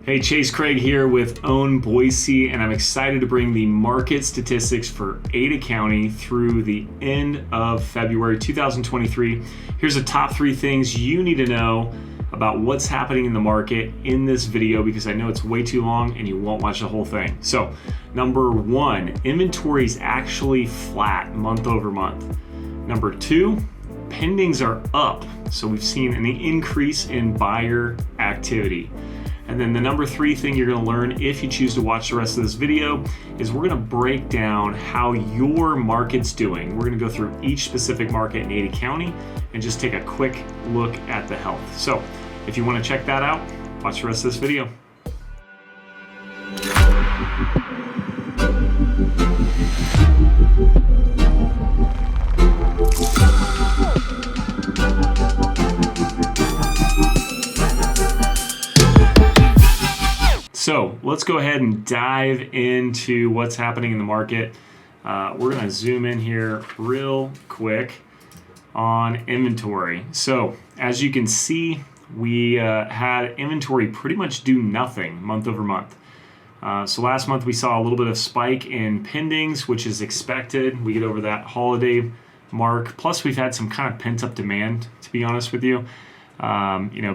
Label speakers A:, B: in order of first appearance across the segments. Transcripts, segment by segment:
A: Hey, Chase Craig here with Own Boise, and I'm excited to bring the market statistics for Ada County through the end of February 2023. Here's the top 3 things you need to know about what's happening in the market in this video, because I know it's way too long and you won't watch the whole thing. So, number 1, inventory is actually flat month over month. Number 2, pendings are up. So we've seen an increase in buyer activity. And then the number 3 thing you're going to learn if you choose to watch the rest of this video is we're going to break down how your market's doing. We're going to go through each specific market in Ada County and just take a quick look at the health. So if you want to check that out, watch the rest of this video. So let's go ahead and dive into what's happening in the market. We're going to zoom in here real quick on inventory. So as you can see, we had inventory pretty much do nothing month over month. So last month we saw a little bit of spike in pendings, which is expected. We get over that holiday mark. Plus we've had some kind of pent up demand, to be honest with you.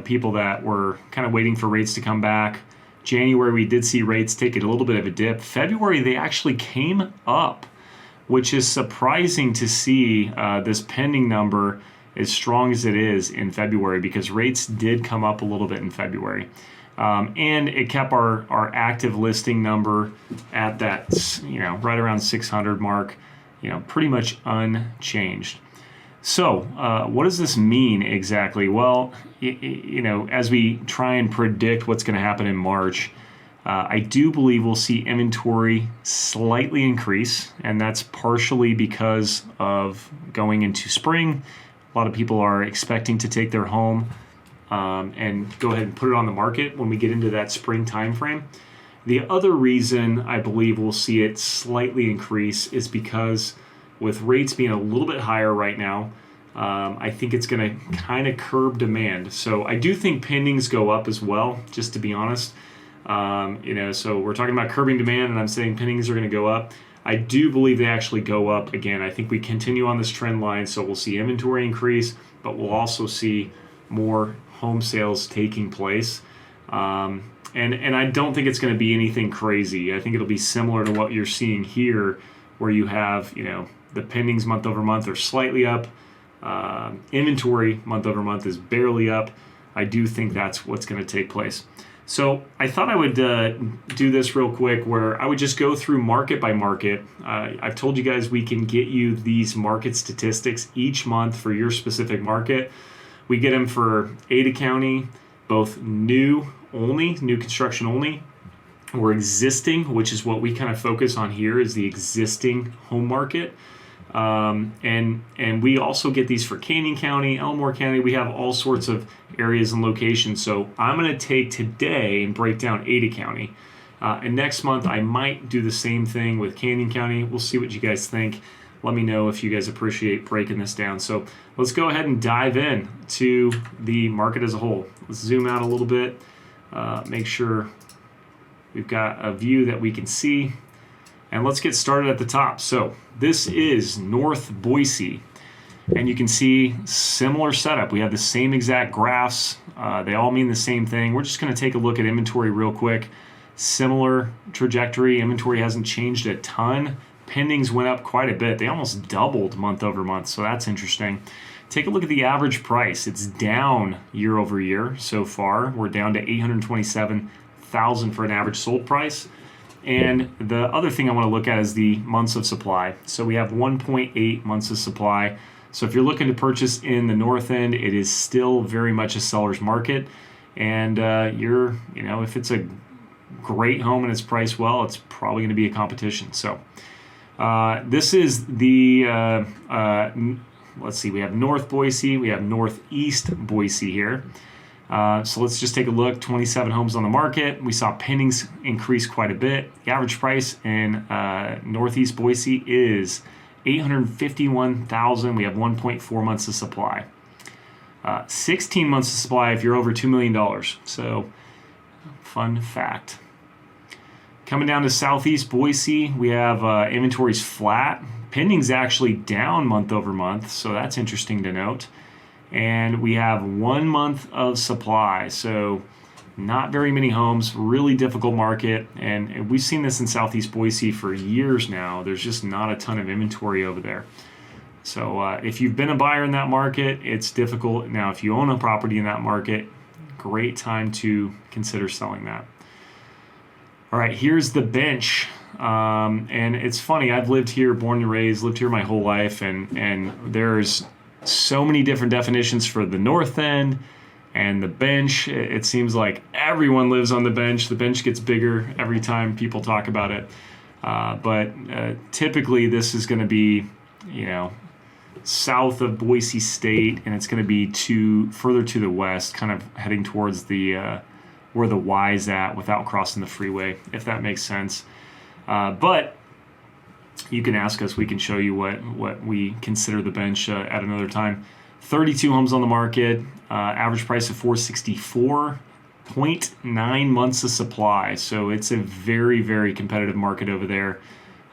A: People that were kind of waiting for rates to come back. January, we did see rates take a little bit of a dip. February, they actually came up, which is surprising to see this pending number as strong as it is in February, because rates did come up a little bit in February. And it kept our active listing number at that, right around 600 mark, pretty much unchanged. So what does this mean exactly? Well, as we try and predict what's going to happen in March, I do believe we'll see inventory slightly increase, and that's partially because of going into spring. A lot of people are expecting to take their home and go ahead and put it on the market when we get into that spring time frame. The other reason I believe we'll see it slightly increase is because with rates being a little bit higher right now, I think it's going to kind of curb demand. So I do think pendings go up as well, just to be honest. So we're talking about curbing demand, and I'm saying pendings are going to go up. I do believe they actually go up again. I think we continue on this trend line, so we'll see inventory increase, but we'll also see more home sales taking place. And I don't think it's going to be anything crazy. I think it'll be similar to what you're seeing here, where you have, the pendings month over month are slightly up. Inventory month over month is barely up. I do think that's what's going to take place. So I thought I would do this real quick, where I would just go through market by market. I've told you guys we can get you these market statistics each month for your specific market. We get them for Ada County, both new construction only, or existing, which is what we kind of focus on here, is the existing home market. And we also get these for Canyon County, Elmore County. We have all sorts of areas and locations. So I'm going to take today and break down Ada County. And next month I might do the same thing with Canyon County. We'll see what you guys think. Let me know if you guys appreciate breaking this down. So let's go ahead and dive in to the market as a whole. Let's zoom out a little bit, make sure we've got a view that we can see. And let's get started at the top. So this is North Boise, and you can see similar setup. We have the same exact graphs. They all mean the same thing. We're just going to take a look at inventory real quick. Similar trajectory. Inventory hasn't changed a ton. Pendings went up quite a bit. They almost doubled month over month, so that's interesting. Take a look at the average price. It's down year over year so far. We're down to $827,000 for an average sold price. And the other thing I want to look at is the months of supply. So we have 1.8 months of supply. So if you're looking to purchase in the north end, it is still very much a seller's market. And if it's a great home and it's priced well, it's probably going to be a competition. So this is the, let's see, we have North Boise, we have Northeast Boise here. So let's just take a look. 27 homes on the market. We saw pendings increase quite a bit. The average price in Northeast Boise is $851,000. We have 1.4 months of supply. 16 months of supply if you're over $2 million. So Fun fact. Coming down to southeast Boise, we have inventories flat. Pending's actually down month over month, so that's interesting to note. And we have 1 month of supply, so not very many homes, really difficult market. And we've seen this in southeast Boise for years now. There's just not a ton of inventory over there. So if you've been a buyer in that market, it's difficult. Now, if you own a property in that market, great time to consider selling that. All right, here's the bench. And it's funny, I've lived here, born and raised, lived here my whole life, and there's so many different definitions for the north end and the bench. It seems like everyone lives on the bench. The bench gets bigger every time people talk about it. But typically this is going to be, south of Boise State, and it's going to be further to the west, kind of heading towards the where the Y's at without crossing the freeway, if that makes sense. But you can ask us, we can show you what we consider the bench at another time. 32 homes on the market, average price of $464, 0.9 months of supply. So it's a very, very competitive market over there.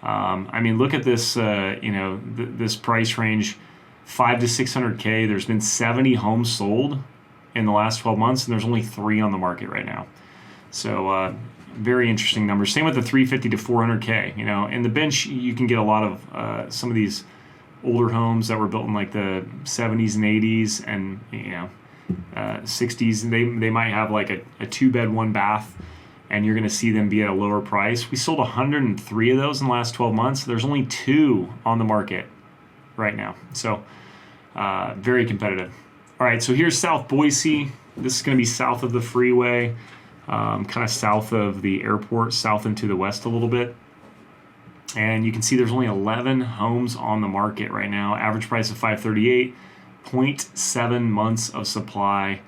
A: Look at this, this price range, 5 to 600K. There's been 70 homes sold in the last 12 months, and there's only 3 on the market right now. So very interesting numbers. Same with the 350 to 400K. In the bench, you can get a lot of some of these older homes that were built in like the 70s and 80s and 60s. They might have like a 2-bed, 1-bath, and you're going to see them be at a lower price. We sold 103 of those in the last 12 months. There's only 2 on the market right now. So very competitive. All right, so here's South Boise. This is going to be south of the freeway, kind of south of the airport, south and to the west a little bit. And you can see there's only 11 homes on the market right now. Average price of $538, 0.7 months of supply.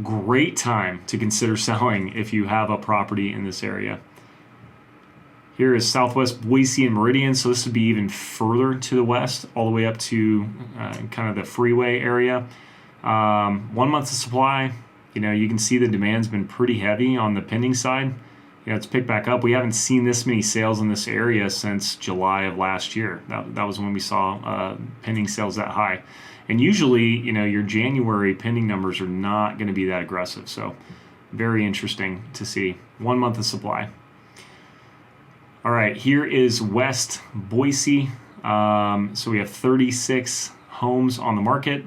A: Great time to consider selling if you have a property in this area. Here is southwest Boise and Meridian, so this would be even further to the west, all the way up to kind of the freeway area. 1 month of supply. You can see the demand's been pretty heavy on the pending side. It's picked back up. We haven't seen this many sales in this area since July of last year. That was when we saw pending sales that high. And usually, your January pending numbers are not going to be that aggressive. So very interesting to see. 1 month of supply. All right, here is West Boise. So we have 36 homes on the market.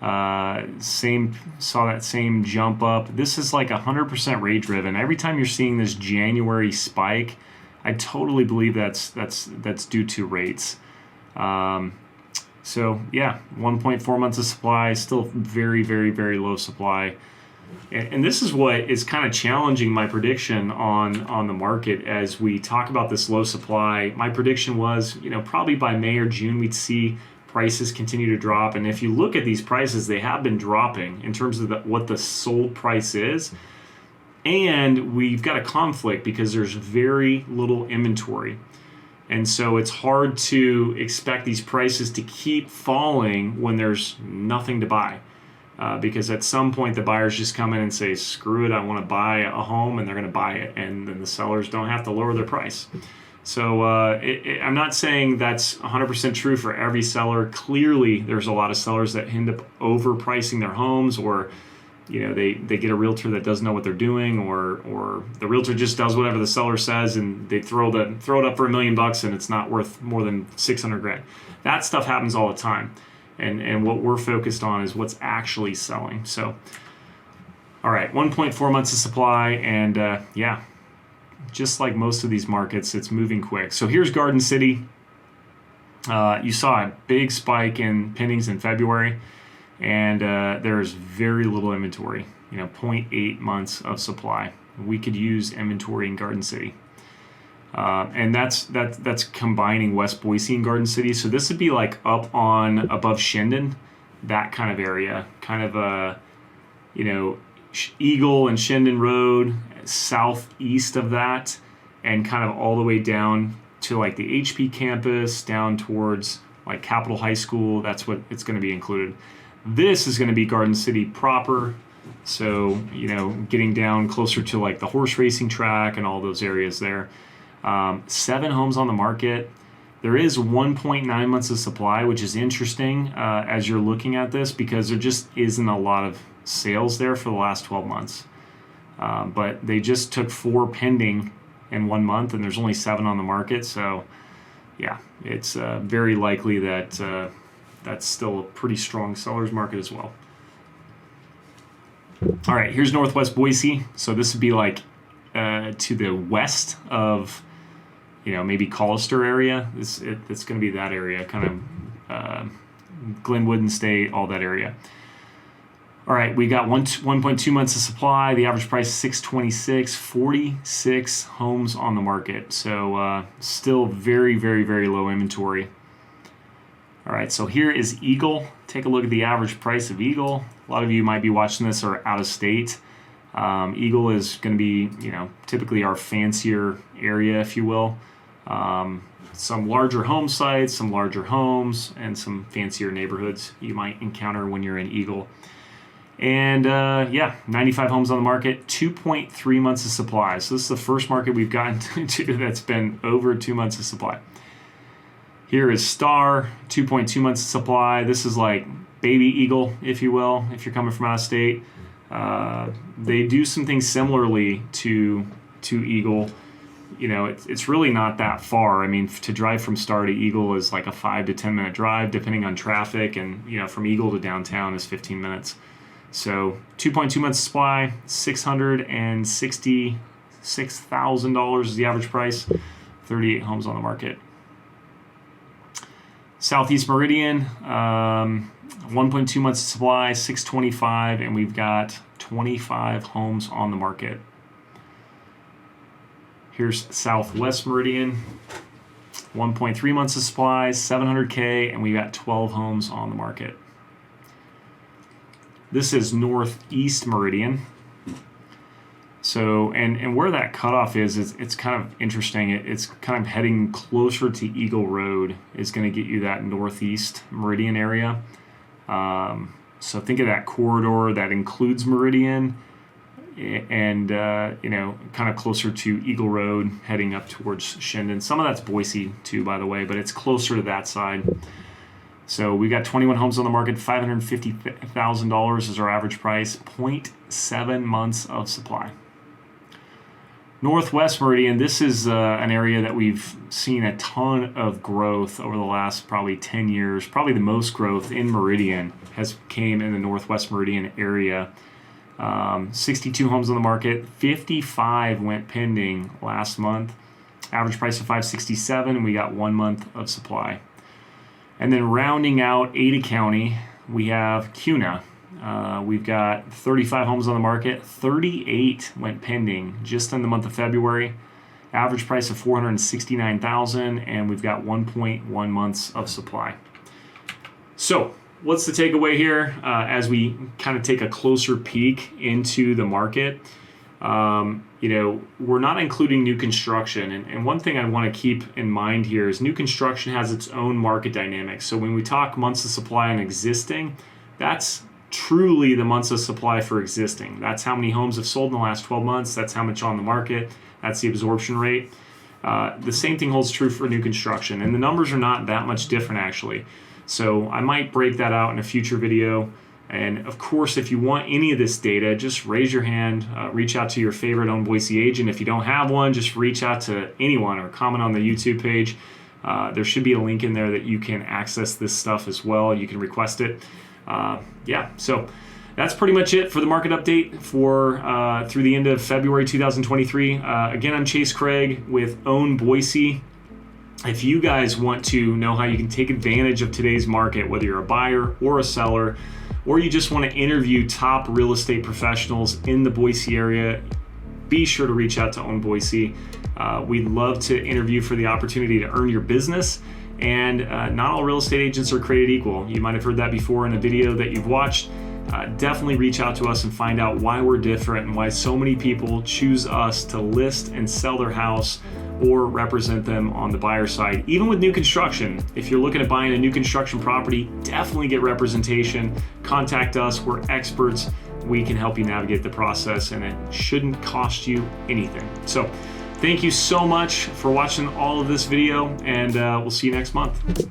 A: Saw that same jump up. This is like 100% rate driven. Every time you're seeing this January spike, I totally believe that's due to rates. So yeah, 1.4 months of supply, still very, very, very low supply. And this is what is kind of challenging my prediction on the market as we talk about this low supply. My prediction was, probably by May or June, we'd see prices continue to drop. And if you look at these prices, they have been dropping in terms of what the sold price is. And we've got a conflict because there's very little inventory. And so it's hard to expect these prices to keep falling when there's nothing to buy. Because at some point the buyers just come in and say, screw it, I want to buy a home, and they're going to buy it. And then the sellers don't have to lower their price. So I'm not saying that's 100% true for every seller. Clearly, there's a lot of sellers that end up overpricing their homes, or they get a realtor that doesn't know what they're doing, or the realtor just does whatever the seller says, and they throw it up for $1 million and it's not worth more than $600,000. That stuff happens all the time, and what we're focused on is what's actually selling. So, all right, 1.4 months of supply, and just like most of these markets, it's moving quick. So here's Garden City. You saw a big spike in pendings in February, and there's very little inventory, 0.8 months of supply. We could use inventory in Garden City. And that's combining West Boise and Garden City. So this would be like up on above Shindon, that kind of area, kind of Eagle and Shindon Road, southeast of that, and kind of all the way down to like the HP campus, down towards like Capitol High School. That's what it's going to be included. This is going to be Garden City proper. So, getting down closer to like the horse racing track and all those areas there. 7 homes on the market. There is 1.9 months of supply, which is interesting as you're looking at this, because there just isn't a lot of sales there for the last 12 months. But they just took 4 pending in 1 month, and there's only 7 on the market. So, yeah, it's very likely that that's still a pretty strong seller's market as well. All right, here's Northwest Boise. So this would be like to the west of, maybe Collister area. It's going to be that area, kind of Glenwood and State, all that area. All right, we got 1.2 months of supply. The average price is $626, 46 homes on the market. So still very, very, very low inventory. All right, so here is Eagle. Take a look at the average price of Eagle. A lot of you might be watching this or out of state. Eagle is going to be, typically our fancier area, if you will. Some larger home sites, some larger homes, and some fancier neighborhoods you might encounter when you're in Eagle. And 95 homes on the market, 2.3 months of supply. So this is the first market we've gotten to that's been over 2 months of supply. Here is Star, 2.2 months of supply. This is like baby Eagle, if you will, if you're coming from out of state. They do some things similarly to Eagle. It's really not that far. I mean, to drive from Star to Eagle is like a 5 to 10 minute drive, depending on traffic. And, from Eagle to downtown is 15 minutes. So 2.2 months supply, $666,000 is the average price, 38 homes on the market. Southeast Meridian, 1.2 months of supply, $625,000, and we've got 25 homes on the market. Here's Southwest Meridian, 1.3 months of supply, $700,000, and we've got 12 homes on the market. This is Northeast Meridian. So, and where that cutoff is it's kind of interesting. It's kind of heading closer to Eagle Road is going to get you that Northeast Meridian area. So think of that corridor that includes Meridian and, kind of closer to Eagle Road heading up towards Shindon. Some of that's Boise too, by the way, but it's closer to that side. So we got 21 homes on the market, $550,000 is our average price, 0.7 months of supply. Northwest Meridian, this is an area that we've seen a ton of growth over the last probably 10 years. Probably the most growth in Meridian came in the Northwest Meridian area. 62 homes on the market, 55 went pending last month. Average price of $567,000, and we got 1 month of supply. And then rounding out Ada County, we have Kuna. We've got 35 homes on the market, 38 went pending just in the month of February. Average price of $469,000, and we've got 1.1 months of supply. So what's the takeaway here as we kind of take a closer peek into the market? We're not including new construction. And one thing I want to keep in mind here is new construction has its own market dynamics. So when we talk months of supply on existing, that's truly the months of supply for existing. That's how many homes have sold in the last 12 months. That's how much on the market. That's the absorption rate. The same thing holds true for new construction. And the numbers are not that much different, actually. So I might break that out in a future video. And of course, if you want any of this data, just raise your hand, reach out to your favorite Own Boise agent. If you don't have one, just reach out to anyone or comment on the YouTube page. There should be a link in there that you can access this stuff as well. You can request it. So that's pretty much it for the market update for through the end of February 2023. Again, I'm Chase Craig with Own Boise. If you guys want to know how you can take advantage of today's market, whether you're a buyer or a seller, or you just want to interview top real estate professionals in the Boise area, be sure to reach out to Own Boise. We'd love to interview for the opportunity to earn your business. And not all real estate agents are created equal. You might have heard that before in a video that you've watched. Definitely reach out to us and find out why we're different and why so many people choose us to list and sell their house or represent them on the buyer side. Even with new construction, if you're looking at buying a new construction property, definitely get representation. Contact us. We're experts we can help you navigate the process, and it shouldn't cost you anything. So thank you so much for watching all of this video, and we'll see you next month.